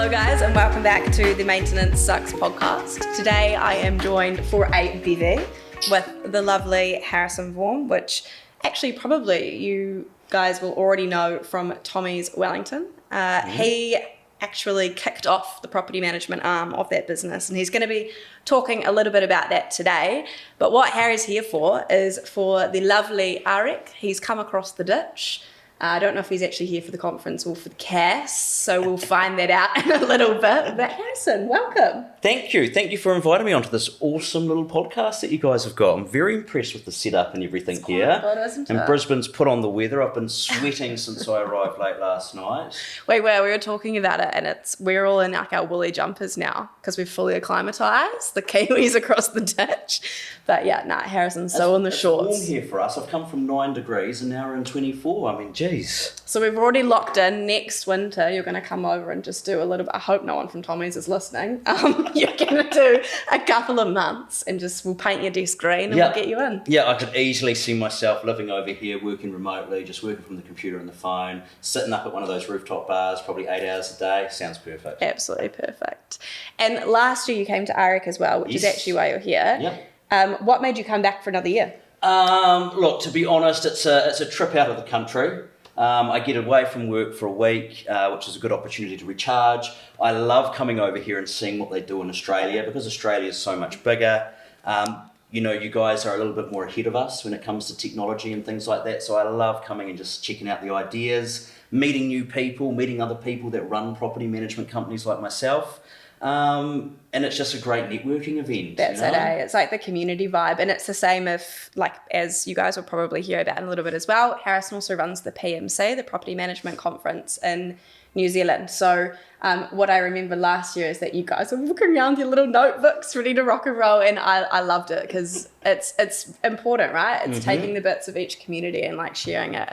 Hello guys and welcome back to the Maintenance Sucks podcast. Today I am joined for a bevy with the lovely Harrison Vaughan, which actually probably you guys will already know from Tommy's Wellington. He actually kicked off the property management arm of that business, and he's going to be talking a little bit about that today. But what Harry's here for is for the lovely Arik. He's come across the ditch. I don't know if he's actually here for the conference or for the cast, so we'll find that out in a little bit. But Harrison, welcome. Thank you. Thank you for inviting me onto this awesome little podcast that you guys have got. I'm very impressed with the setup and everything here. Good, isn't and it? Brisbane's put on the weather. I've been sweating since I arrived late last night. We were talking about it, and we're all in like our woolly jumpers now because we've fully acclimatised the Kiwis across the ditch. But yeah, Harrison's so on the shorts. It's warm here for us. I've come from 9 degrees and now we're in 24. I mean, geez. So we've already locked in next winter. You're going to come over and just do a little bit. I hope no one from Tommy's is listening. You're going to do a couple of months and we'll paint your desk green and we'll get you in. Yeah, I could easily see myself living over here, working remotely, just working from the computer and the phone, sitting up at one of those rooftop bars, probably 8 hours a day. Sounds perfect. Absolutely perfect. And last year you came to Arik as well, which is actually why you're here. Yep. What made you come back for another year? Look, to be honest, it's a trip out of the country. I get away from work for a week, which is a good opportunity to recharge. I love coming over here and seeing what they do in Australia because Australia is so much bigger. You guys are a little bit more ahead of us when it comes to technology and things like that. So I love coming and just checking out the ideas, meeting new people, meeting other people that run property management companies like myself. And it's just a great networking event. That's it, eh? It's like the community vibe. And it's the same as you guys will probably hear about in a little bit as well, Harrison also runs the PMC, the Property Management Conference in New Zealand. So what I remember last year is that you guys were looking around your little notebooks ready to rock and roll. And I loved it because it's important, right? It's taking the bits of each community and like sharing it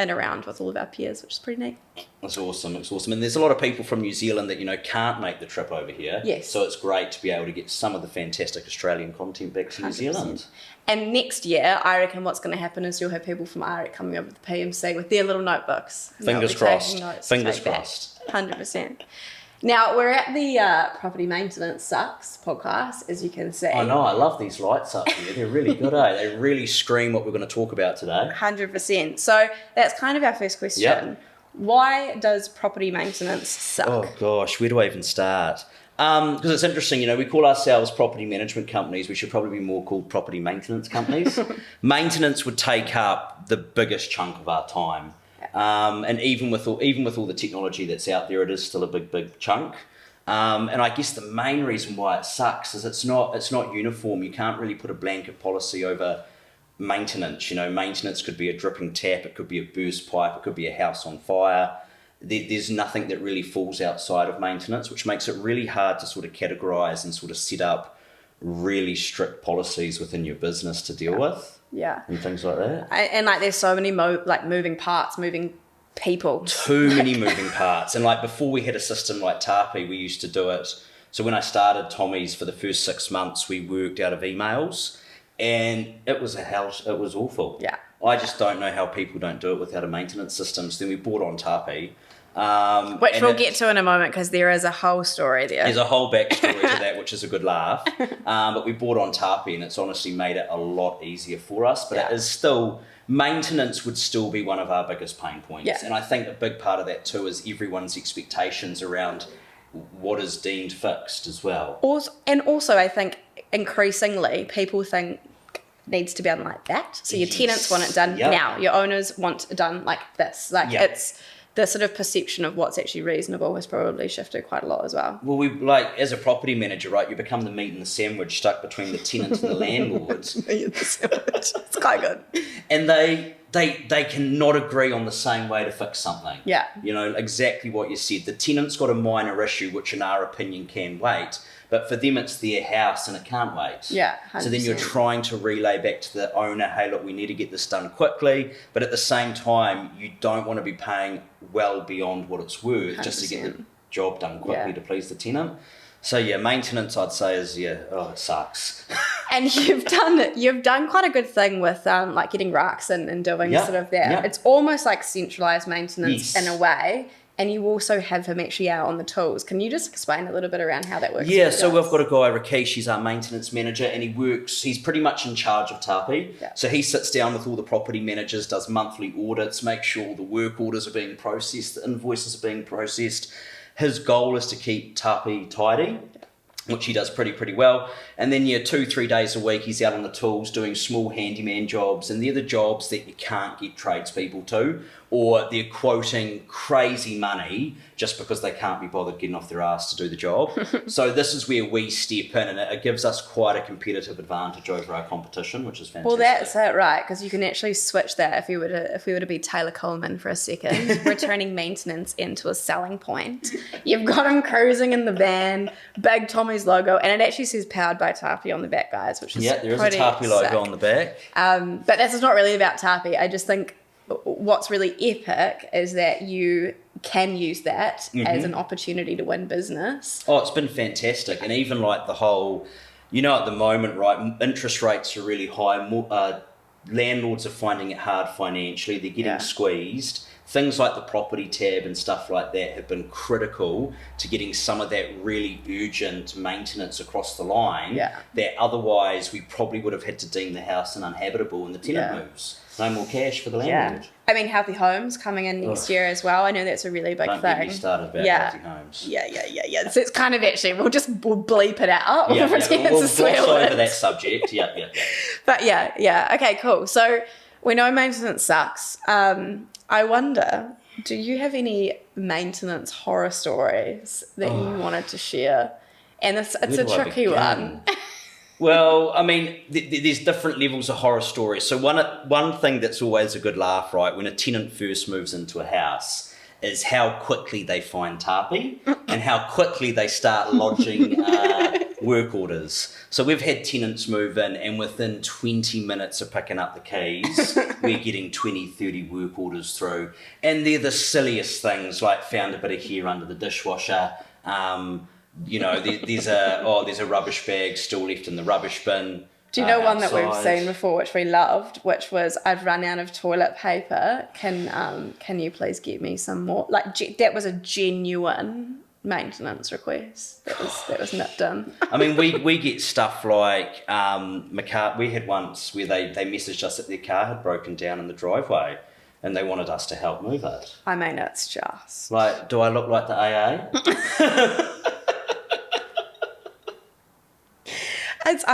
and around with all of our peers, which is pretty neat. It's awesome. And there's a lot of people from New Zealand that, can't make the trip over here. Yes. So it's great to be able to get some of the fantastic Australian content back to 100%. New Zealand. And next year, I reckon what's going to happen is you'll have people from Arik coming over to the PMC with their little notebooks. Fingers crossed. Fingers crossed. 100%. Now, we're at the Property Maintenance Sucks podcast, as you can see. I know, I love these lights up here. They're really good, eh? They really scream what we're going to talk about today. 100%. So that's kind of our first question. Yep. Why does property maintenance suck? Oh, gosh, where do I even start? Because it's interesting, we call ourselves property management companies. We should probably be more called property maintenance companies. Maintenance would take up the biggest chunk of our time. And even with all the technology that's out there, it is still a big chunk. And I guess the main reason why it sucks is it's not uniform. You can't really put a blanket policy over maintenance. Maintenance could be a dripping tap, it could be a burst pipe, it could be a house on fire. There's nothing that really falls outside of maintenance, which makes it really hard to sort of categorize and sort of set up really strict policies within your business to deal with. Yeah. And things like that. And there's so many moving parts, moving people. Too many moving parts. And before we had a system like Tapi, we used to do it. So when I started Tommy's for the first 6 months, we worked out of emails and it was it was awful. Yeah. I just don't know how people don't do it without a maintenance system. So then we bought on Tapi. Which we'll get to in a moment because there is a whole story there. There's a whole backstory to that, which is a good laugh. But we bought on Tapi and it's honestly made it a lot easier for us. But it is still, maintenance would still be one of our biggest pain points. Yeah. And I think a big part of that too is everyone's expectations around what is deemed fixed as well. Also, I think increasingly people think needs to be done like that. So your tenants want it done now. Your owners want it done like this. It's the sort of perception of what's actually reasonable has probably shifted quite a lot as well. Well, as a property manager, right, you become the meat and the sandwich stuck between the tenants and the landlords. It's quite good. And they cannot agree on the same way to fix something. Yeah. Exactly what you said. The tenant's got a minor issue, which in our opinion can wait, but for them it's their house and it can't wait. Yeah, 100%. So then you're trying to relay back to the owner, hey, look, we need to get this done quickly, but at the same time, you don't want to be paying well beyond what it's worth 100%. Just to get the job done quickly to please the tenant. So maintenance I'd say is it sucks. And you've done quite a good thing with getting racks and doing sort of that. Yeah. It's almost like centralized maintenance in a way. and you also have him actually out on the tools. Can you just explain a little bit around how that works? Yeah, so we've got a guy, Rakesh, he's our maintenance manager, and he's pretty much in charge of Tapi. Yeah. So he sits down with all the property managers, does monthly audits, makes sure all the work orders are being processed, the invoices are being processed. His goal is to keep Tapi tidy, which he does pretty well. And then 2-3 days a week he's out on the tools doing small handyman jobs, and they're the jobs that you can't get tradespeople to, or they're quoting crazy money just because they can't be bothered getting off their ass to do the job. So this is where we step in, and it gives us quite a competitive advantage over our competition, which is fantastic. Well, that's it, right? Because you can actually switch that if we were to be Taylor Coleman for a second, returning maintenance into a selling point. You've got him cruising in the van, big Tommy's logo, and it actually says powered by Tapi on the back, guys, which is there is a Tapi logo on the back. But this is not really about Tapi. I just think what's really epic is that you can use that as an opportunity to win business. Oh, it's been fantastic. And even like the whole, at the moment, right, interest rates are really high. Landlords are finding it hard financially. They're getting squeezed. Things like the property tab and stuff like that have been critical to getting some of that really urgent maintenance across the line that otherwise we probably would have had to deem the house uninhabitable and the tenant moves. No more cash for the landlord. I mean, healthy homes coming in next year as well. I know that's a really big thing. Don't get me started about healthy homes. Yeah. So it's kind of actually, we'll bleep it out. We'll gloss over that subject. Yeah. But yeah. Okay, cool. So we know maintenance sucks. I wonder, do you have any maintenance horror stories that you wanted to share? And it's a tricky one. Well, I mean, there's different levels of horror stories. So one thing that's always a good laugh, right, when a tenant first moves into a house is how quickly they find Tapi and how quickly they start lodging work orders. So we've had tenants move in, and within 20 minutes of picking up the keys, we're getting 20, 30 work orders through. And they're the silliest things, like found a bit of hair under the dishwasher, there's a rubbish bag still left in the rubbish bin. Do you know one that we've seen before, which we loved, which was, I've run out of toilet paper. Can you please get me some more? Like that was a genuine maintenance request. That was nipped in. I mean, we get stuff like we had once where they messaged us that their car had broken down in the driveway, and they wanted us to help move it. I mean, it's just like, do I look like the AA? It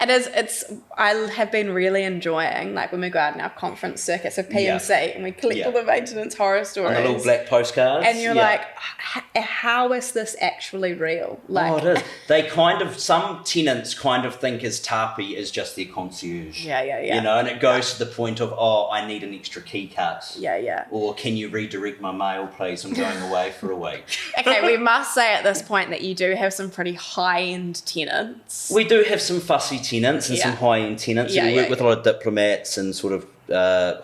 is. I have been really enjoying, like, when we go out in our conference circuits of PMC and we collect all the maintenance horror stories. And the little black postcards. And you're like, how is this actually real? Like, it is. Some tenants kind of think as Tapi is just their concierge. Yeah. And it goes to the point of, I need an extra key cut. Yeah. Or can you redirect my mail, please? I'm going away for a week. Okay, we must say at this point that you do have some pretty high-end tenants. We do have some fussy tenants and some high-end tenants. We work with a lot of diplomats and sort of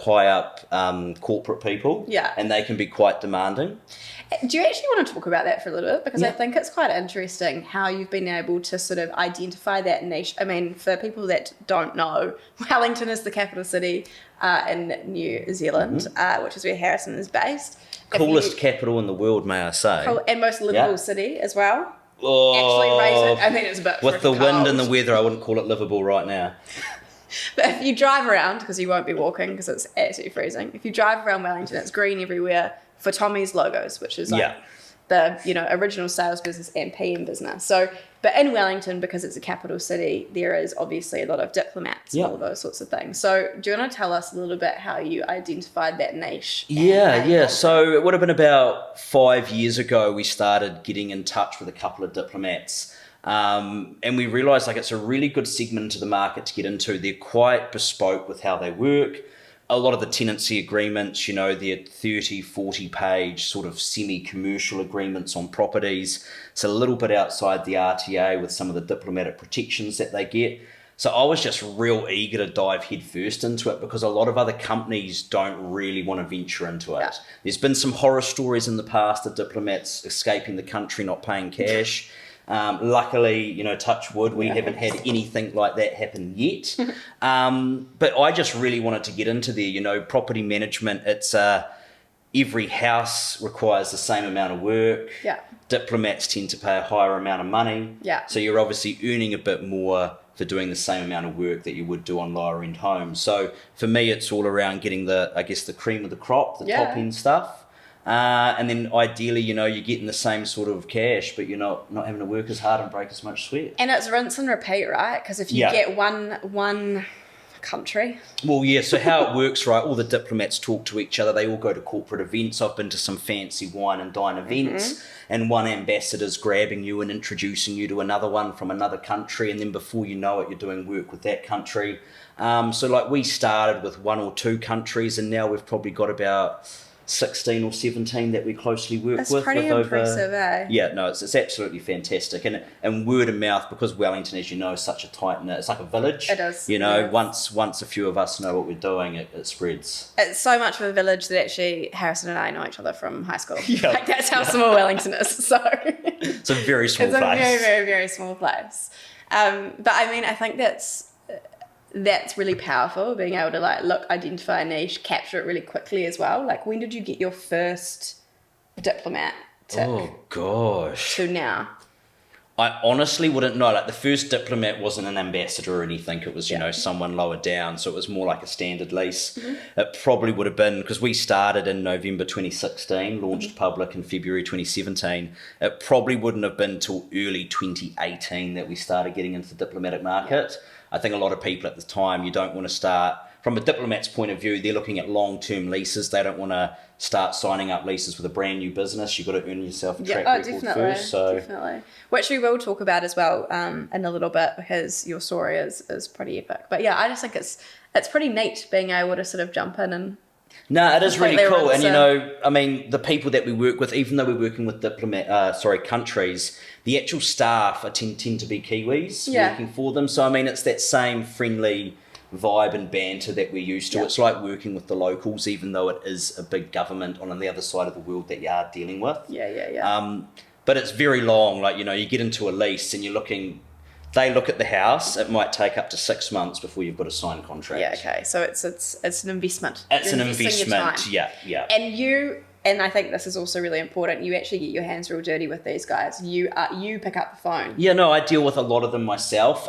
high-up corporate people. Yeah. And they can be quite demanding. Do you actually want to talk about that for a little bit? Because I think it's quite interesting how you've been able to sort of identify that niche. I mean, for people that don't know, Wellington is the capital city in New Zealand, which is where Harrison is based. Coolest capital in the world, may I say. And most livable city as well. Oh, actually rated. I mean, it's a bit with the cold. wind and the weather, I wouldn't call it livable right now. But if you drive around, because you won't be walking because it's absolutely freezing, if you drive around Wellington, it's green everywhere for Tommy's logos, which is like the original sales business and PM business. So, but in Wellington, because it's a capital city, there is obviously a lot of diplomats and all those sorts of things. So do you want to tell us a little bit how you identified that niche? Yeah. So it would have been about 5 years ago we started getting in touch with a couple of diplomats. And we realised it's a really good segment of the market to get into. They're quite bespoke with how they work. A lot of the tenancy agreements, they're 30, 40 page sort of semi-commercial agreements on properties. It's a little bit outside the RTA with some of the diplomatic protections that they get. So I was just real eager to dive headfirst into it because a lot of other companies don't really want to venture into it. Yeah. There's been some horror stories in the past of diplomats escaping the country, not paying cash. Luckily, touch wood, we haven't had anything like that happen yet. But I just really wanted to get into there, property management. It's every house requires the same amount of work. Yeah. Diplomats tend to pay a higher amount of money. Yeah. So you're obviously earning a bit more for doing the same amount of work that you would do on lower end homes. So for me, it's all around getting the cream of the crop, the top end stuff. And then ideally, you're getting the same sort of cash, but you're not having to work as hard and break as much sweat. And it's rinse and repeat, right? Because if you get one country. Well, yeah, so how it works, right, all the diplomats talk to each other. They all go to corporate events. I've been to some fancy wine and dine events, and one ambassador's grabbing you and introducing you to another one from another country, and then before you know it, you're doing work with that country. So like we started with 1 or 2 countries, and now we've probably got about 16 or 17 that we closely work with. That's pretty impressive, eh? Yeah, no, it's absolutely fantastic. And word of mouth, because Wellington, as you know, is such a tight-knit, it's like a village. It is. Once a few of us know what we're doing, it spreads. It's so much of a village that actually Harrison and I know each other from high school. Yeah. Like, that's how small Wellington is. So it's a very small place. It's a very, very, very small place. But I mean, I think that's really powerful, being able to identify a niche, capture it really quickly as well. Like, when did you get your first diplomat tick? Oh gosh. To now? I honestly wouldn't know. Like, the first diplomat wasn't an ambassador or anything. It was, someone lower down. So it was more like a standard lease. It probably would have been, because we started in November 2016, launched public in February 2017. It probably wouldn't have been till early 2018 that we started getting into the diplomatic market. Yeah. I think a lot of people at the time, you don't want to start, from a diplomat's point of view, they're looking at long-term leases. They don't want to start signing up leases with a brand new business. You've got to earn yourself a track record first. Definitely. Which we will talk about as well in a little bit, because your story is pretty epic. But yeah, I just think it's pretty neat being able to sort of jump in and... No, it is really cool. And, the people that we work with, even though we're working with countries, the actual staff tend to be Kiwis working for them. So, it's that same friendly vibe and banter that we're used to. It's like working with the locals, even though it is a big government on the other side of the world that you are dealing with. But it's very long. Like, you get into a lease and they look at the house, it might take up to 6 months before you've got a signed contract. Yeah, okay. So it's an investment. It's an investment, yeah. And I think this is also really important, you actually get your hands real dirty with these guys. You pick up the phone. Yeah, no, I deal with a lot of them myself.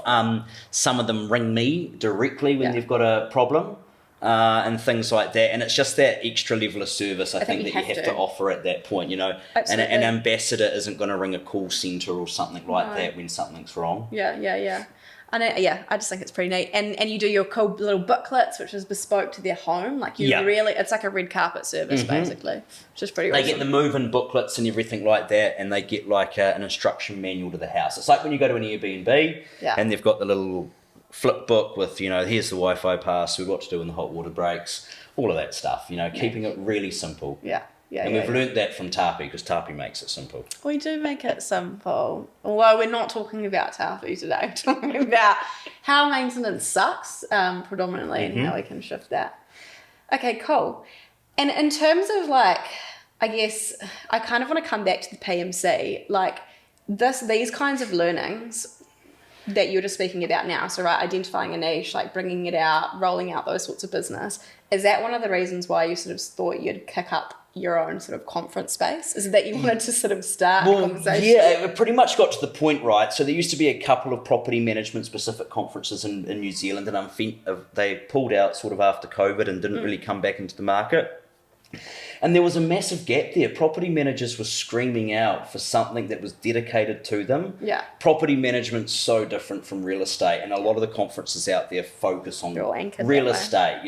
Some of them ring me directly when they've got a problem. And things like that, and it's just that extra level of service I think that you have to offer at that point, and an ambassador isn't going to ring a call centre or something like that when something's wrong. And I just think it's pretty neat, and you do your cool little booklets, which is bespoke to their home. Like, really, it's like a red carpet service basically, which is pretty awesome. They get the move-in booklets and everything like that, and they get like an instruction manual to the house. It's like when you go to an Airbnb and they've got the little flip book with, here's the Wi-Fi password, what to do when the hot water breaks, all of that stuff, keeping it really simple. And we've learnt that from Tapi, because Tapi makes it simple. We do make it simple. Although we're not talking about Tapi today. We're talking about how maintenance sucks predominantly and how we can shift that. Okay, cool. And in terms of I guess I kind of want to come back to the PMC, these kinds of learnings that you're just speaking about now. So, right, identifying a niche, bringing it out, rolling out those sorts of business. Is that one of the reasons why you sort of thought you'd kick up your own sort of conference space? Is it that you wanted to sort of start a conversation? Yeah, it pretty much got to the point, right? So there used to be a couple of property management specific conferences in New Zealand, and they pulled out sort of after COVID and didn't really come back into the market. And there was a massive gap there. Property managers were screaming out for something that was dedicated to them. Yeah. Property management's so different from real estate, and a lot of the conferences out there focus on real estate,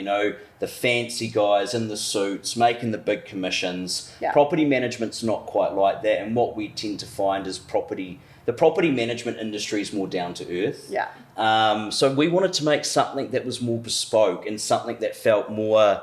the fancy guys in the suits, making the big commissions. Yeah. Property management's not quite like that, and what we tend to find is the property management industry is more down to earth. Yeah. So we wanted to make something that was more bespoke and something that felt more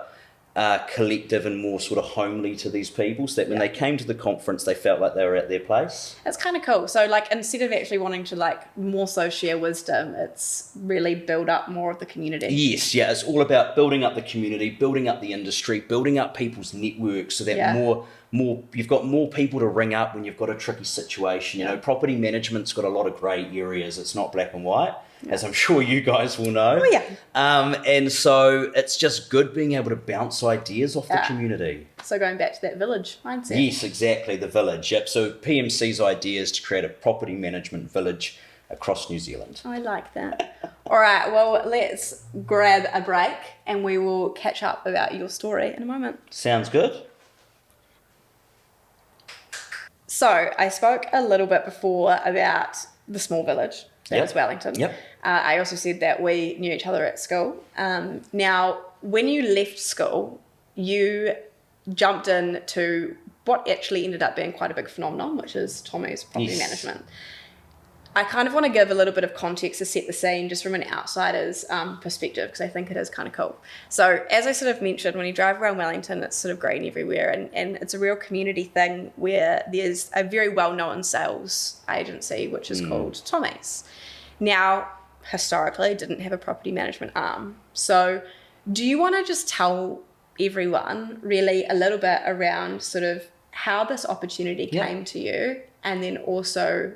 collective and more sort of homely to these people, so that when they came to the conference, they felt like they were at their place. That's kind of cool. So instead of actually wanting to more so share wisdom, it's really build up more of the community. Yes, yeah, it's all about building up the community, building up the industry, building up people's networks, so that more you've got more people to ring up when you've got a tricky situation. Property management's got a lot of grey areas. It's not black and white. as I'm sure you guys will know. Oh, yeah. And so it's just good being able to bounce ideas off the community. So going back to that village mindset. Yes, exactly, the village. Yep. So PMC's idea is to create a property management village across New Zealand. I like that. All right, well, let's grab a break and we will catch up about your story in a moment. Sounds good. So I spoke a little bit before about the small village. That was Wellington. Yep. I also said that we knew each other at school. Now, when you left school, you jumped into what actually ended up being quite a big phenomenon, which is Tommy's property management. I kind of want to give a little bit of context to set the scene just from an outsider's perspective, because I think it is kind of cool. So as I sort of mentioned, when you drive around Wellington, it's sort of green everywhere, and it's a real community thing where there's a very well-known sales agency, which is called Tommy's. Now, historically, didn't have a property management arm. So do you want to just tell everyone really a little bit around sort of how this opportunity came to you, and then also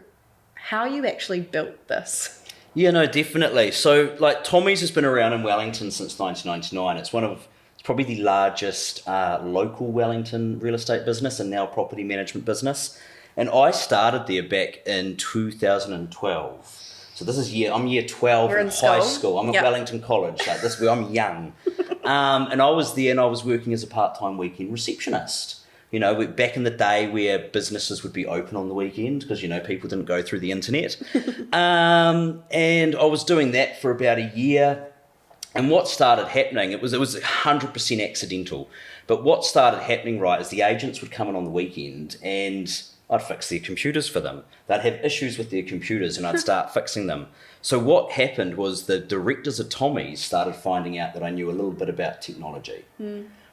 how you actually built this? Yeah, no, definitely. So, like, Tommy's has been around in Wellington since 1999. It's probably the largest local Wellington real estate business and now property management business. And I started there back in 2012. So this is I'm year 12 in high school. I'm at Wellington College. Like I'm young. And I was there and I was working as a part-time weekend receptionist. You know, back in the day where businesses would be open on the weekend because, you know, people didn't go through the internet. And I was doing that for about a year. And what started happening, it was 100% accidental. But what started happening, right, is the agents would come in on the weekend and I'd fix their computers for them. They'd have issues with their computers and I'd start fixing them. So what happened was the directors of Tommy's started finding out that I knew a little bit about technology.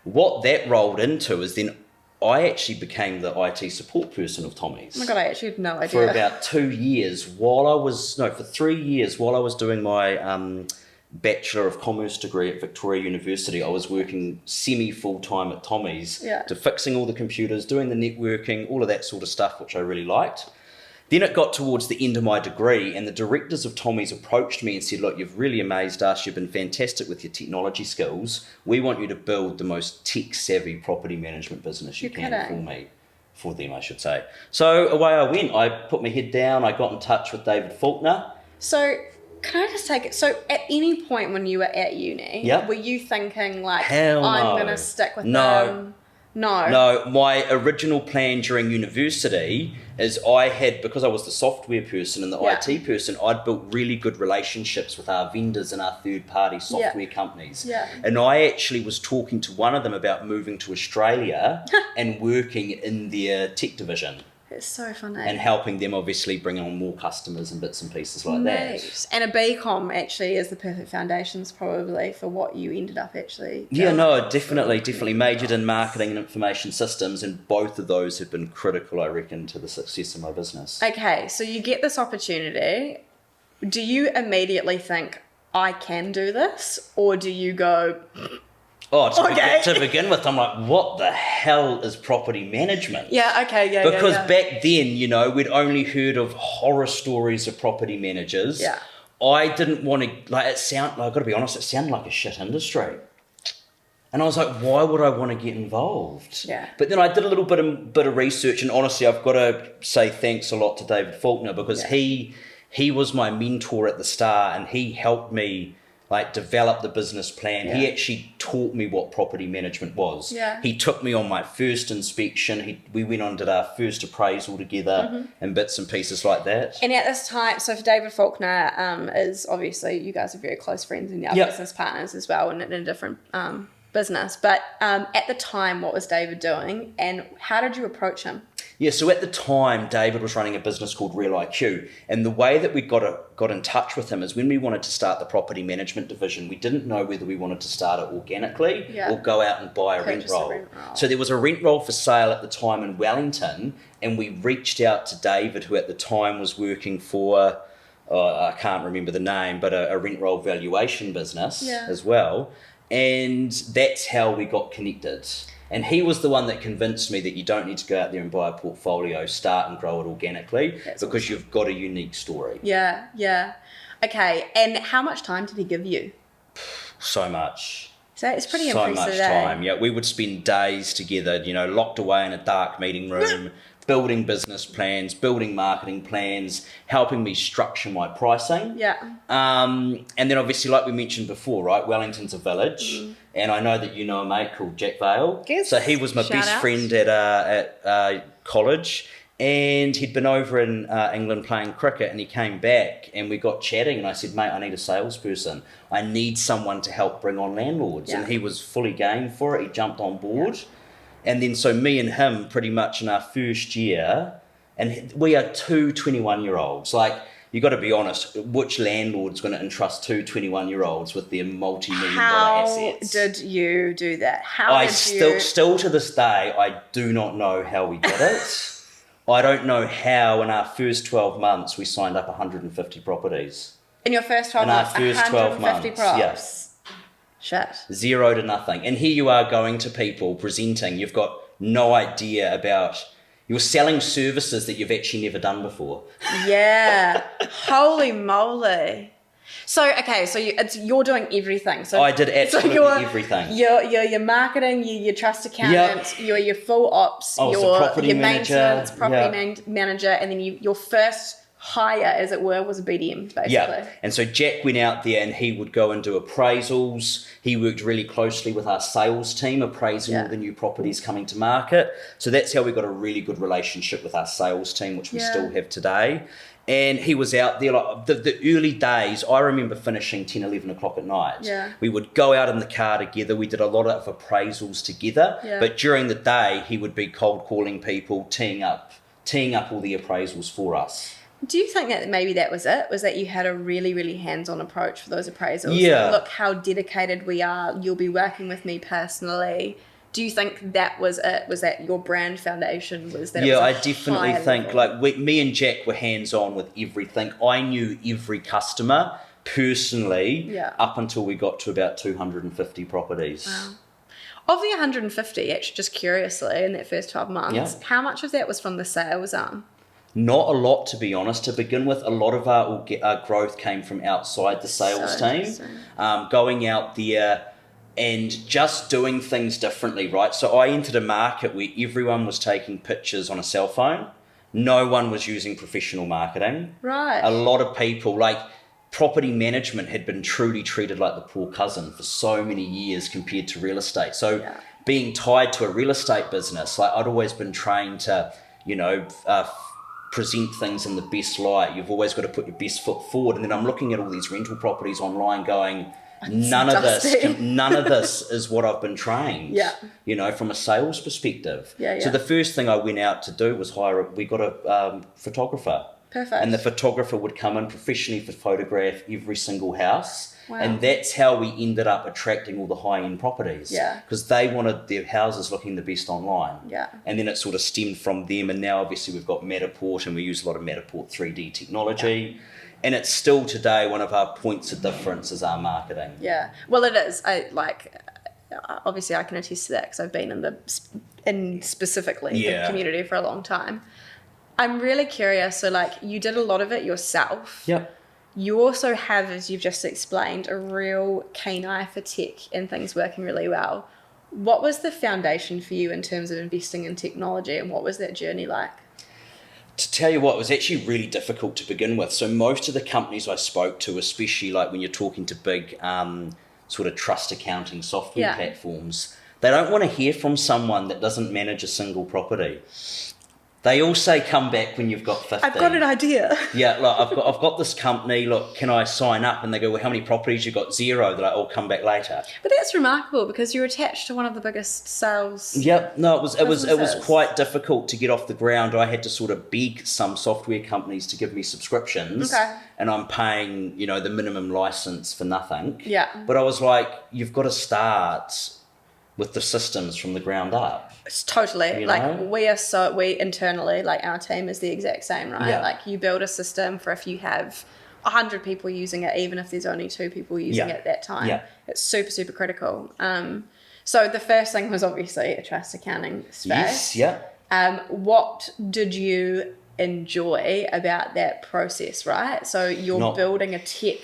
What that rolled into is then I actually became the IT support person of Tommy's. Oh my God, I actually had no idea. For about 2 years for 3 years while I was doing my Bachelor of Commerce degree at Victoria University, I was working semi-full-time at Tommy's to fixing all the computers, doing the networking, all of that sort of stuff, which I really liked. Then it got towards the end of my degree and the directors of Tommy's approached me and said, look, you've really amazed us. You've been fantastic with your technology skills. We want you to build the most tech-savvy property management business you can for them, I should say. So away I went. I put my head down. I got in touch with David Faulkner. So can I just take it? So at any point when you were at uni, were you thinking like, I'm going to stick with them? No, my original plan during university is because I was the software person and the IT person, I'd built really good relationships with our vendors and our third-party software companies. And I actually was talking to one of them about moving to Australia and working in their tech division. It's so funny. And helping them obviously bring on more customers and bits and pieces like that. And a BCom actually is the perfect foundations probably for what you ended up actually doing. Yeah, no, definitely majored in marketing and information systems, and both of those have been critical, I reckon, to the success of my business. Okay, so you get this opportunity. Do you immediately think, I can do this? Or do you go... To begin with, I'm like, what the hell is property management? Because back then, you know, we'd only heard of horror stories of property managers. I didn't want to, I've got to be honest, it sounded like a shit industry. And I was like, why would I want to get involved? But then I did a little bit of research, and honestly, I've got to say thanks a lot to David Faulkner because he was my mentor at the start, and he helped me develop the business plan. He actually taught me what property management was. He took me on my first inspection. We went on, did our first appraisal together and bits and pieces like that. And at this time, so for David Faulkner is obviously, you guys are very close friends and now business partners as well in a different business. But at the time, what was David doing and how did you approach him? Yeah, so at the time, David was running a business called Real IQ, and the way that we got in touch with him is when we wanted to start the property management division, we didn't know whether we wanted to start it organically or go out and buy a rent roll. So there was a rent roll for sale at the time in Wellington, and we reached out to David, who at the time was working for, I can't remember the name, but a rent roll valuation business as well, and that's how we got connected. And he was the one that convinced me that you don't need to go out there and buy a portfolio, start and grow it organically because you've got a unique story. Yeah. Okay, and how much time did he give you? So much. So it's pretty So impressive. much time. Yeah, we would spend days together, locked away in a dark meeting room, building business plans, building marketing plans, helping me structure my pricing. Yeah. And then obviously, like we mentioned before, right, Wellington's a village, and I know that you know a mate called Jack Vale. Yes. So he was my best friend at college, and he'd been over in England playing cricket, and he came back, and we got chatting, and I said, mate, I need a salesperson. I need someone to help bring on landlords. Yeah. And he was fully game for it. He jumped on board. And then so me and him pretty much in our first year, and we are two 21-year-olds. Like, you got to be honest, which landlord's going to entrust two 21-year-olds with their multi-million dollar assets? How did you do that? Still to this day, I do not know how we did it. I don't know how in our first 12 months we signed up 150 properties. In your first 12 months, in our first 12 months, props. Yeah. Shit. 0 to nothing. And here you are going to people, presenting. You've got no idea about... You're selling services that you've actually never done before. Yeah. Holy moly. So, okay, so you're doing everything. So I did absolutely everything. Your marketing, your trust accountant, your full ops, property your manager, maintenance, property manager, and then your first hire, as it were, was a BDM, basically. Yeah, and so Jack went out there and he would go and do appraisals. He worked really closely with our sales team, appraising all the new properties coming to market. So that's how we got a really good relationship with our sales team, which we still have today. And he was out there, like the early days, I remember finishing 10, 11 o'clock at night. Yeah. We would go out in the car together. We did a lot of appraisals together. Yeah. But during the day, he would be cold calling people, teeing up all the appraisals for us. Do you think that maybe that was it? Was that you had a really, really hands-on approach for those appraisals? Yeah. Look how dedicated we are. You'll be working with me personally. Do you think that was it? Was that your brand foundation? Was that? Yeah, I definitely think me and Jack were hands-on with everything. I knew every customer personally up until we got to about 250 properties. Wow. Of the 150, actually, just curiously, in that first 12 months, how much of that was from the sales arm? Not a lot, to be honest. To begin with, a lot of our growth came from outside the sales team, going out there and just doing things differently, right? So I entered a market where everyone was taking pictures on a cell phone. No one was using professional marketing. Right. A lot of people, like property management, had been truly treated like the poor cousin for so many years compared to real estate. So being tied to a real estate business, like I'd always been trained to, present things in the best light. You've always got to put your best foot forward. And then I'm looking at all these rental properties online going, none of this is what I've been trained, from a sales perspective. So the first thing I went out to do was we got a photographer. Perfect. And the photographer would come in professionally to photograph every single house. Wow. And that's how we ended up attracting all the high-end properties. Yeah. Because they wanted their houses looking the best online. Yeah. And then it sort of stemmed from them. And now obviously we've got Matterport and we use a lot of Matterport 3D technology. Yeah. And it's still today one of our points of difference is our marketing. Yeah. Well, it is. Obviously I can attest to that because I've been in specifically the community for a long time. I'm really curious. So you did a lot of it yourself. Yep. You also have, as you've just explained, a real keen eye for tech and things working really well. What was the foundation for you in terms of investing in technology, and what was that journey like? To tell you what, it was actually really difficult to begin with. So most of the companies I spoke to, especially when you're talking to big sort of trust accounting software platforms, they don't want to hear from someone that doesn't manage a single property. They all say, come back when you've got 15. I've got an idea. Yeah, I've got this company, look, can I sign up? And they go, well, how many properties you got? 0. They're like, oh, come back later. But that's remarkable because you're attached to one of the biggest sales. Yep, no, it was quite difficult to get off the ground. I had to sort of beg some software companies to give me subscriptions. Okay. And I'm paying, the minimum license for nothing. Yeah. But I was like, you've got to start with the systems from the ground up. It's totally. We internally, our team is the exact same, right? Yeah. You build a system for if you have 100 people using it, even if there's only 2 people using it at that time. Yeah. It's super, super critical. So the first thing was obviously a trust accounting space. Yes, yeah. What did you enjoy about that process, right? So you're building a tech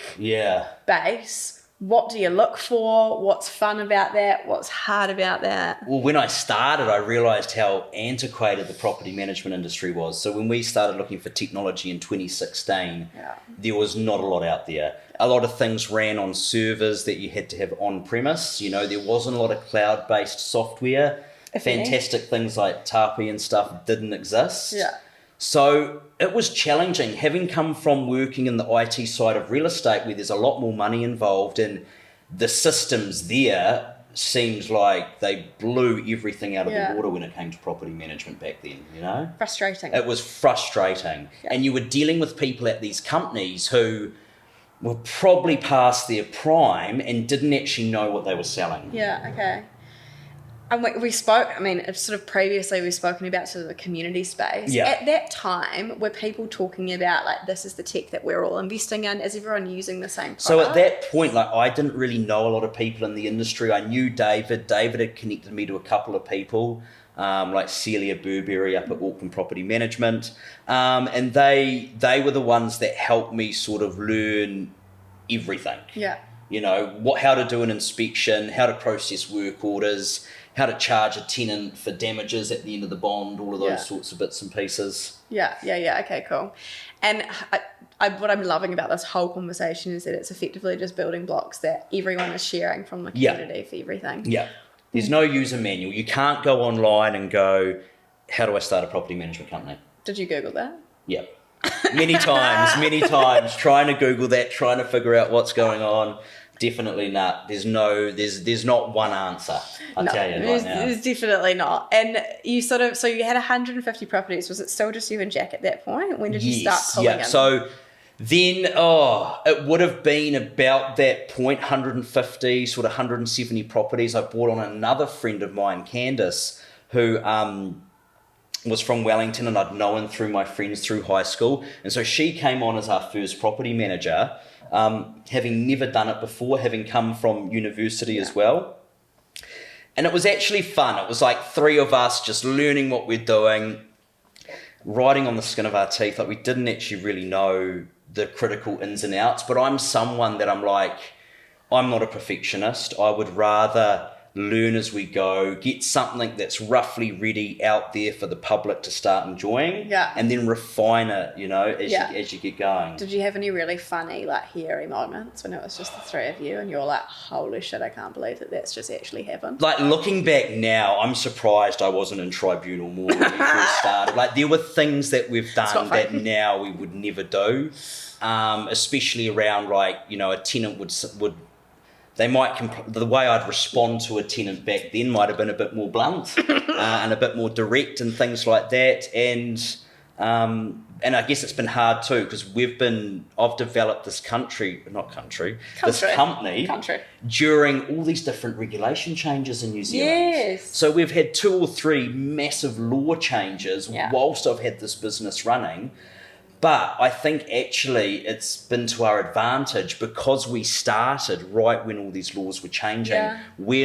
base. What do you look for? What's fun about that? What's hard about that? Well, when I started, I realised how antiquated the property management industry was. So when we started looking for technology in 2016, there was not a lot out there. A lot of things ran on servers that you had to have on-premise. You know, there wasn't a lot of cloud-based software. Fantastic things like Tapi and stuff didn't exist. Yeah. So it was challenging, having come from working in the IT side of real estate where there's a lot more money involved, and the systems there seems like they blew everything out of the water when it came to property management back then, you know? Frustrating. It was frustrating. Yeah. And you were dealing with people at these companies who were probably past their prime and didn't actually know what they were selling. Yeah, okay. And we spoke, I mean, sort of previously we've spoken about sort of the community space. Yeah. At that time, were people talking about, like, this is the tech that we're all investing in? Is everyone using the same product? So at that point, like, I didn't really know a lot of people in the industry. I knew David. David had connected me to a couple of people, like Celia Burberry up at Auckland Property Management. And they were the ones that helped me sort of learn everything. Yeah. You know, how to do an inspection, how to process work orders, how to charge a tenant for damages at the end of the bond, all of those sorts of bits and pieces. Yeah. Okay, cool. And what I'm loving about this whole conversation is that it's effectively just building blocks that everyone is sharing from the community for everything. Yeah. There's no user manual. You can't go online and go, how do I start a property management company? Did you Google that? Yeah. Many times, trying to Google that, trying to figure out what's going on. Definitely not. There's not one answer. I'll tell you right now. There's definitely not. And you so you had 150 properties. Was it still just you and Jack at that point? When did you start pulling in? So then, it would have been about that point, 150, sort of 170 properties. I brought on another friend of mine, Candice, who was from Wellington, and I'd known through my friends through high school. And so she came on as our first property manager, having never done it before, having come from university as well. And it was actually fun. It was like three of us just learning what we're doing, riding on the skin of our teeth. Like, we didn't actually really know the critical ins and outs, but I'm someone that I'm not a perfectionist. I would rather learn as we go, get something that's roughly ready out there for the public to start enjoying, and then refine it, you know, as you get going. Did you have any really funny, like, hairy moments when it was just the three of you and you're like, holy shit, I can't believe that that's just actually happened? Like, looking back now, I'm surprised I wasn't in tribunal more when we first started. Like, there were things that we've done that now we would never do, especially around, like, you know, a tenant would they might the way I'd respond to a tenant back then might have been a bit more blunt and a bit more direct and things like that. And I guess it's been hard too, because I've developed this company during all these different regulation changes in New Zealand. Yes. So we've had 2 or 3 massive law changes whilst I've had this business running. But I think actually it's been to our advantage because we started right when all these laws were changing. Yeah. We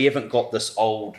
haven't got this old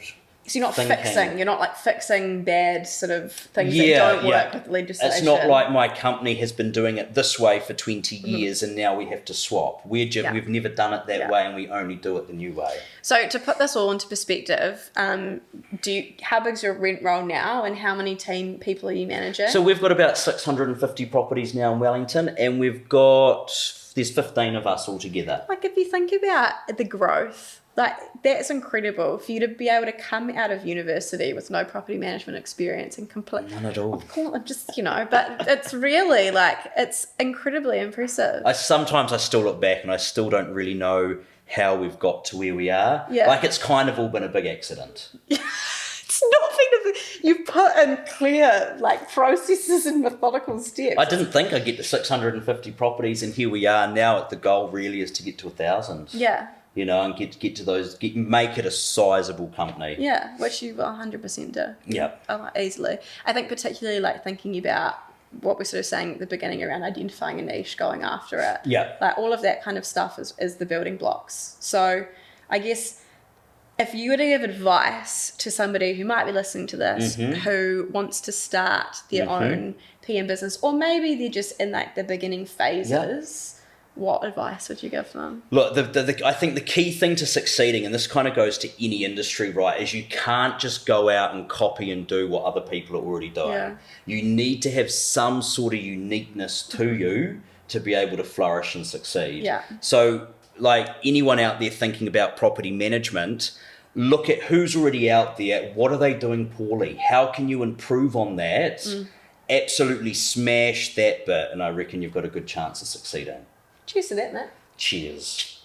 So you're not fixing. You're not like fixing bad sort of things that don't work with legislation. It's not like my company has been doing it this way for 20 years and now we have to swap. We've never done it that way and we only do it the new way. So to put this all into perspective, how big's your rent roll now and how many team people are you managing? So we've got about 650 properties now in Wellington and there's 15 of us all together. Like if you think about the growth, like that's incredible for you to be able to come out of university with no property management experience and none at all. I'm just, but it's really like, it's incredibly impressive. Sometimes I still look back and I still don't really know how we've got to where we are. Yeah. Like it's kind of all been a big accident. It's not been you've put in clear like processes and methodical steps. I didn't think I'd get to 650 properties and here we are now. The goal really is to get to 1,000. Yeah. And get to those, make it a sizable company. Yeah, which you 100% do. Yeah. Easily. I think particularly like thinking about what we're sort of saying at the beginning around identifying a niche, going after it. Yeah. Like all of that kind of stuff is the building blocks. So I guess if you were to give advice to somebody who might be listening to this, Mm-hmm. who wants to start their own PM business, or maybe they're just in like the beginning phases, what advice would you give them? Look, I think the key thing to succeeding, and this kind of goes to any industry, right, is you can't just go out and copy and do what other people are already doing. Yeah. You need to have some sort of uniqueness to you to be able to flourish and succeed. Yeah. So, like anyone out there thinking about property management, look at who's already out there. What are they doing poorly? How can you improve on that? Absolutely smash that bit, and I reckon you've got a good chance of succeeding. Cheers to that, Matt. Cheers.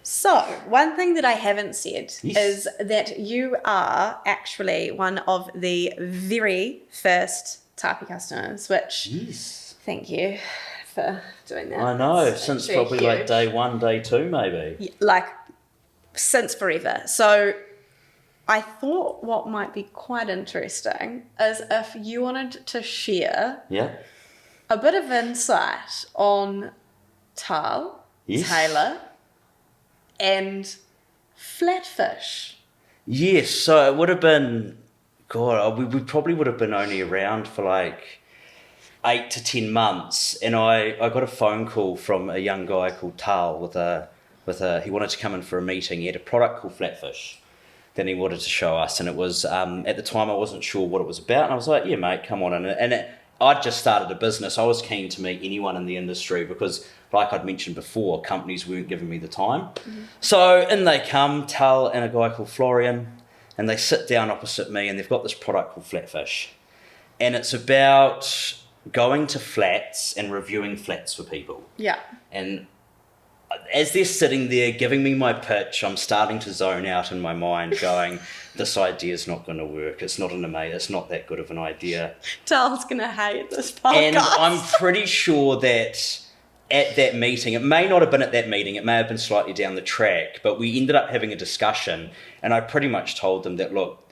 So, one thing that I haven't said Yes. is that you are actually one of the very first Tapi customers, which Yes. thank you for doing that. I know, It's since actually probably like huge. day 1, day 2 maybe. Yeah, like since forever. So I thought what might be quite interesting is if you wanted to share Yeah. a bit of insight on Tal, Yes. Taylor, and Flatfish. Yes, so it would have been, God, we probably would have been only around for like 8 to 10 months, and I got a phone call from a young guy called Tal he wanted to come in for a meeting. He had a product called Flatfish. Then he wanted to show us, and it was at the time I wasn't sure what it was about, and I was like, yeah, mate, come on in. And I'd just started a business. I was keen to meet anyone in the industry because, like I'd mentioned before, companies weren't giving me the time. So in they come, Tal and a guy called Florian, and they sit down opposite me, and they've got this product called Flatfish, and it's about going to flats and reviewing flats for people. Yeah. And as they're sitting there giving me my pitch, I'm starting to zone out in my mind going, this idea's not going to work. It's not it's not that good of an idea. Tal's going to hate this podcast. And I'm pretty sure that at that meeting, it may not have been at that meeting, it may have been slightly down the track, but we ended up having a discussion, and I pretty much told them that, look,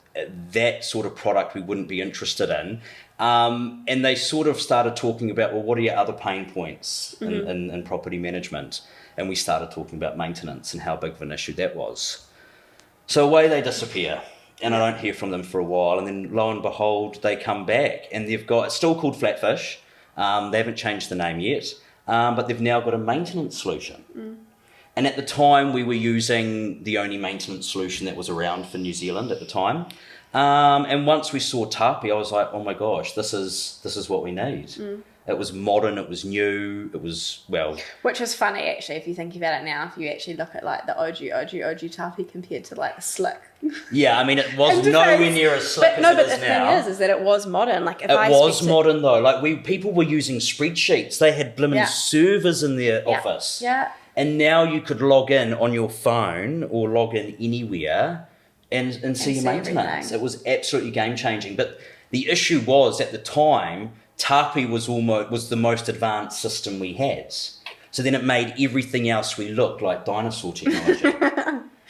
that sort of product we wouldn't be interested in. And they sort of started talking about, well, what are your other pain points in property management? And we started talking about maintenance and how big of an issue that was. So away they disappear, and I don't hear from them for a while. And then lo and behold, they come back, and it's still called Flatfish. They haven't changed the name yet, but they've now got a maintenance solution. And at the time, we were using the only maintenance solution that was around for New Zealand at the time. And once we saw Tapi, I was like, oh my gosh, this is what we need. It was modern, it was new, it was, well... Which is funny, actually, if you think about it now, if you actually look at, like, the OG Tapi compared to, like, the Slick. Yeah, I mean, it was nowhere near as slick as it is now. But the thing is that it was modern. Like, if it was modern, though. Like, people were using spreadsheets. They had blimmin' servers in their office. Yeah. And now you could log in on your phone or log in anywhere and see your maintenance. Everything. It was absolutely game-changing. But the issue was, at the time... Tapi was the most advanced system we had. So then it made everything else we look like dinosaur technology.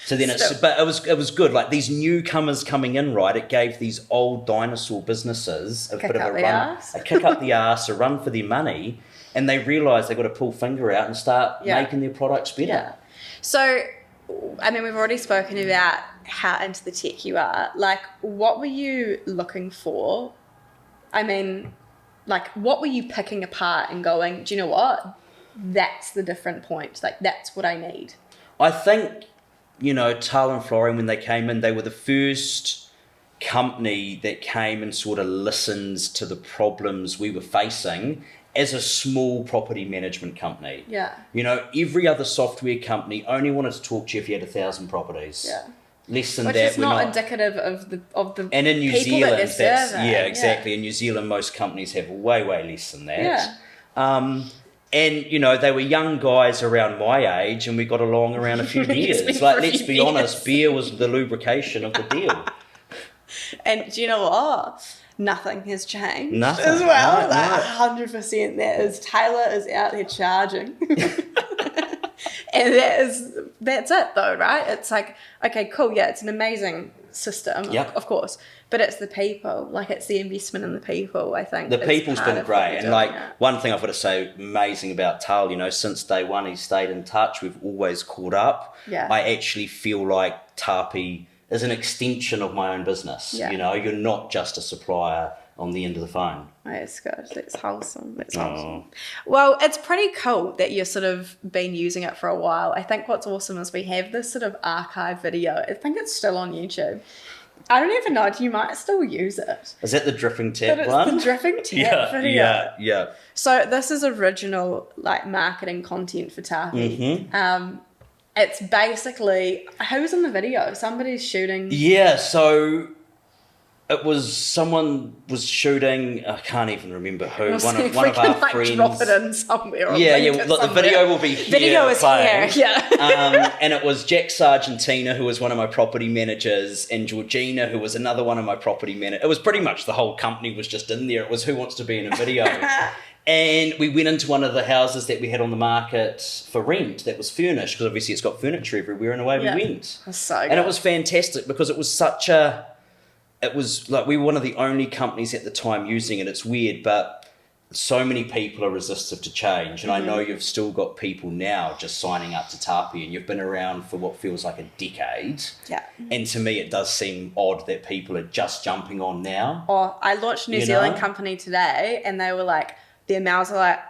So then it was good. Like these newcomers coming in, right? It gave these old dinosaur businesses a bit of a run, a kick up the arse, a run for their money, and they realised they got to pull finger out and start making their products better. Yeah. So, I mean, we've already spoken about how into the tech you are. Like, what were you looking for? I mean, like, what were you picking apart and going, do you know what? That's the different point. Like, that's what I need. I think, Tal and Florian, when they came in, they were the first company that came and sort of listened to the problems we were facing as a small property management company. Yeah. Every other software company only wanted to talk to you if you had 1,000 properties. Yeah. Less than Which that. is not indicative of the and in New people Zealand, that they're serving. yeah, exactly. In New Zealand, most companies have way less than that. Yeah. And they were young guys around my age, and we got along around a few beers. Like, let's be honest, beer was the lubrication of the deal. And do you know what? Nothing has changed. Nothing. As well. No, Like 100% that is Taylor is out here charging. And that's it though, right? It's like, okay, cool, yeah, it's an amazing system, of course, but it's the people, like it's the investment in the people, I think. The people's been great. And like one thing I've got to say amazing about Tal, you know, since day one he's stayed in touch, we've always caught up. Yeah. I actually feel like Tapi is an extension of my own business. Yeah. You know, you're not just a supplier on the end of the phone. Oh, it's good. That's wholesome. That's wholesome. Well, it's pretty cool that you've sort of been using it for a while. I think what's awesome is we have this sort of archive video. I think it's still on YouTube. I don't even know. You might still use it. Is that the dripping tap one? The dripping tap video. Yeah. So this is original like marketing content for Tapi. It's basically, who's in the video? Somebody's shooting. Yeah, so it was someone was shooting. I can't even remember who. One of our friends. Drop it in somewhere. Look, the video will be here. Video is playing. here. Yeah. And it was Jack Sargentina, who was one of my property managers, and Georgina, who was another one of my property managers. It was pretty much the whole company was just in there. It was who wants to be in a video. And we went into one of the houses that we had on the market for rent that was furnished, because obviously it's got furniture everywhere, and away we went. That's so good. And it was fantastic because it was like we were one of the only companies at the time using it. It's weird, but so many people are resistant to change. And I know you've still got people now just signing up to Tapi, and you've been around for what feels like a decade. Yeah. And to me, it does seem odd that people are just jumping on now. Oh, I launched a New Zealand company today, and they were like, their mouths are like,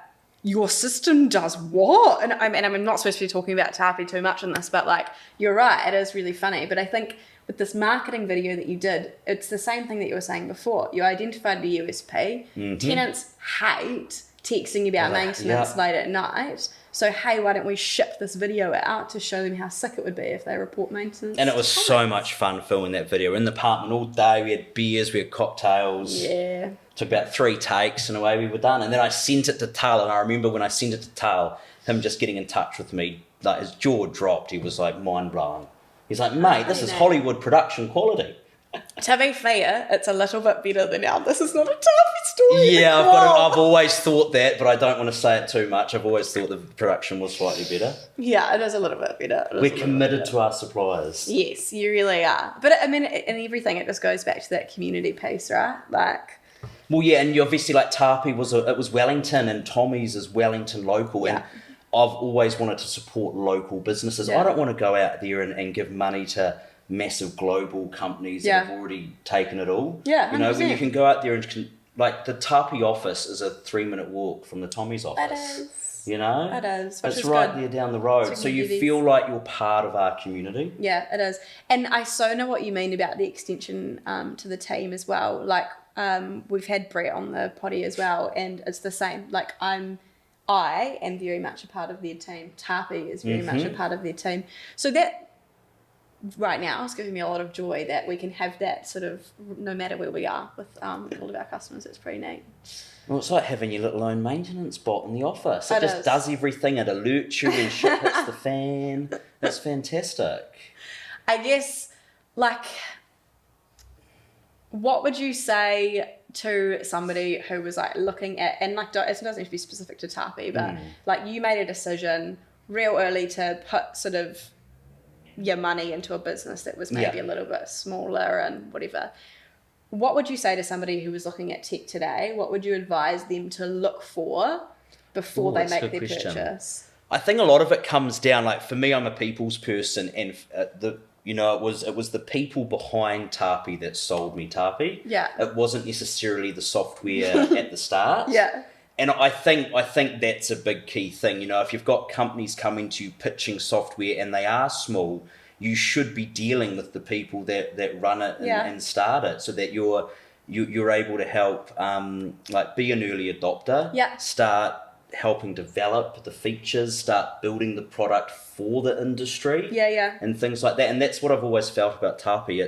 your system does what? And I'm not supposed to be talking about Tapi too much in this, but like, you're right, it is really funny. But I think with this marketing video that you did, it's the same thing that you were saying before. You identified the USP. Tenants hate texting about maintenance late at night. So, hey, why don't we ship this video out to show them how sick it would be if they report maintenance? And it was so much fun filming that video. In the apartment all day, we had beers, we had cocktails. Yeah. Took about 3 takes and away we were done. And then I sent it to Tal, and I remember when I sent it to Tal, him just getting in touch with me, like his jaw dropped. He was like mind-blowing. He's like, mate, this is Hollywood production quality. To be fair, it's a little bit better than now. This is not a Tapi story. Yeah, I've always thought that, but I don't want to say it too much. I've always thought the production was slightly better. Yeah, it is a little bit better. We're committed to our suppliers. Yes, you really are. But I mean, in everything, it just goes back to that community piece, right? Like... Well, yeah, and you obviously, like, Tapi was Wellington, and Tommy's is Wellington local, and I've always wanted to support local businesses. I don't want to go out there and give money to massive global companies that have already taken it all. Yeah, 100%. You know, when you can go out there and, like, the Tapi office is a 3-minute walk from the Tommy's office. It is. You know? It is. It's right there down the road. So you feel like you're part of our community. Yeah, it is. And I so know what you mean about the extension to the team as well. Like, we've had Brett on the potty as well, and it's the same. Like, I am very much a part of their team. Tapi is very much a part of their team. So that right now is giving me a lot of joy that we can have that sort of no matter where we are with all of our customers. It's pretty neat. Well, it's like having your little own maintenance bot in the office. It just does everything. It alerts you when shit hits the fan. That's fantastic. I guess, like, what would you say to somebody who was like looking at, and like, it doesn't have to be specific to Tapi, but like you made a decision real early to put sort of your money into a business that was maybe a little bit smaller and whatever. What would you say to somebody who was looking at tech today? What would you advise them to look for before they make their purchase? I think a lot of it comes down, like, for me, I'm a people's person, and it was the people behind Tapi that sold me Tapi. Yeah. It wasn't necessarily the software at the start. Yeah. And I think that's a big key thing. You know, if you've got companies coming to you pitching software and they are small, you should be dealing with the people that run it and start it, so that you're able to help, like, be an early adopter. Yeah. Start helping develop the features, start building the product for the industry. Yeah. And things like that. And that's what I've always felt about Tapi.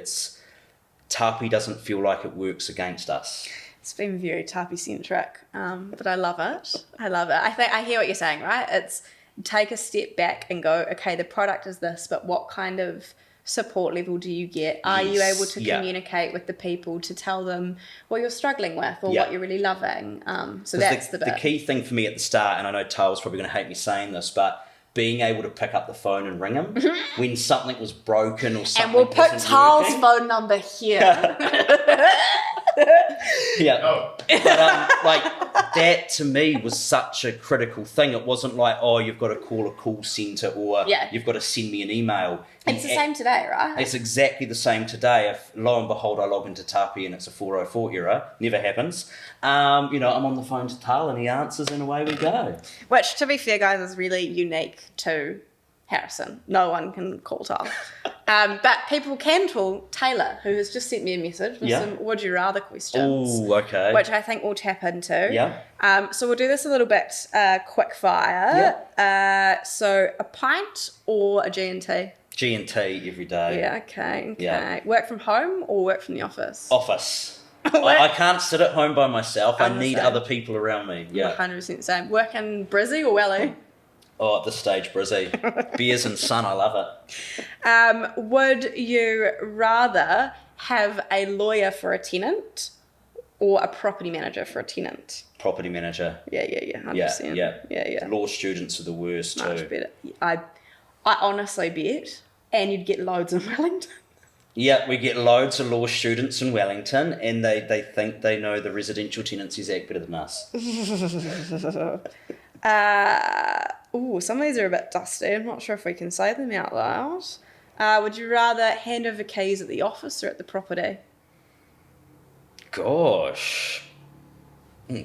Tapi doesn't feel like it works against us. It's been very Tapi-centric, but I love it. I hear what you're saying, right? It's take a step back and go, okay, the product is this, but what kind of support level do you get? Are you able to communicate with the people to tell them what you're struggling with or what you're really loving? So that's the bit. The key thing for me at the start, and I know Tail's probably going to hate me saying this, but being able to pick up the phone and ring them when something was broken or something. And we'll put wasn't Tal's working. phone number here. Yeah. Oh. But like that to me was such a critical thing. It wasn't like, oh, you've got to call a call centre or you've got to send me an email. It's the same today, right? It's exactly the same today. If lo and behold I log into Tapi and it's a 404 error, never happens. I'm on the phone to Tal and he answers and away we go. Which, to be fair, guys, is really unique to Harrison. No one can call Tal. But people can call Taylor, who has just sent me a message with some would you rather questions. Oh, okay. Which I think we'll tap into. Yeah. So we'll do this a little bit quick fire. Yeah. So a pint or a G&T? G&T every day. Yeah, okay. Yeah. Work from home or work from the office? Office. I can't sit at home by myself. I I'm the need same. other people around me. Yeah. 100% the same. Work in Brizzy or Welly? Oh, at this stage, Brizzy. Beers and sun, I love it. Would you rather have a lawyer for a tenant or a property manager for a tenant? Property manager. Yeah, 100%. Yeah. Law students are the worst too. Much better. I honestly bet, and you'd get loads in Wellington. Yeah, we get loads of law students in Wellington and they think they know the Residential Tenancies Act better than us. Some of these are a bit dusty. I'm not sure if we can say them out loud. Would you rather hand over keys at the office or at the property? Gosh.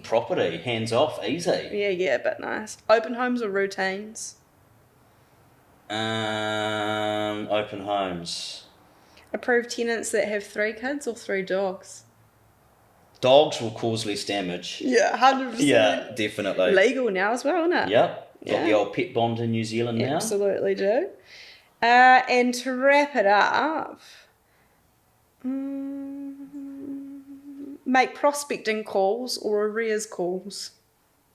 Property, hands off, easy. Yeah, a bit nice. Open homes or routines? Open homes. Approved tenants that have 3 kids or 3 dogs? Dogs will cause less damage. Yeah, 100%. Yeah, definitely. Legal now as well, isn't it? Yep. Got the old pet bond in New Zealand now. Absolutely do. And to wrap it up, make prospecting calls or arrears calls?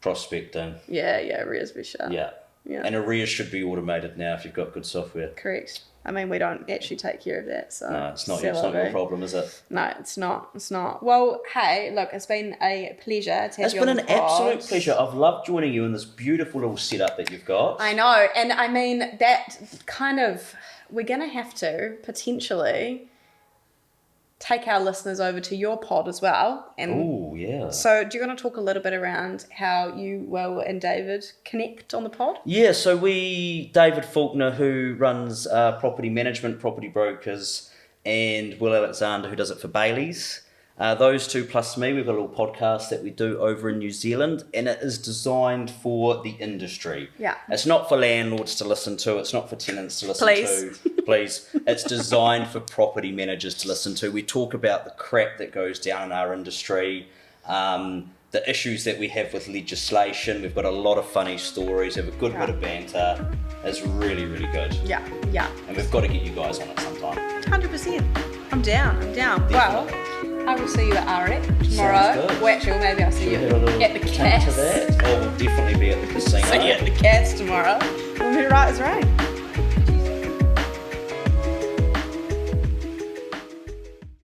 Prospecting. Yeah, arrears be sure. Yeah. And arrears should be automated now if you've got good software. Correct. I mean, we don't actually take care of that, so... No, it's not your problem, is it? No, it's not. Well, hey, look, it's been a pleasure to have you on the pod. It's been an absolute pleasure. I've loved joining you in this beautiful little setup that you've got. I know, and I mean, that kind of... We're going to have to, potentially, take our listeners over to your pod as well. Oh, yeah. So do you want to talk a little bit around how you, Will, and David connect on the pod? Yeah, so David Faulkner, who runs property management, property brokers, and Will Alexander, who does it for Bailey's. Those two plus me, we've got a little podcast that we do over in New Zealand, and it is designed for the industry. Yeah. It's not for landlords to listen to. It's not for tenants to listen to. Please. It's designed for property managers to listen to. We talk about the crap that goes down in our industry, the issues that we have with legislation. We've got a lot of funny stories, have a good bit of banter. It's really, really good. Yeah. And we've got to get you guys on it sometime. 100%. I'm down. Definitely. Well, I will see you at REC tomorrow. Well, actually, maybe I'll see you at the cast. We'll definitely be at the casino. See you at the cast tomorrow. We'll be right as rain.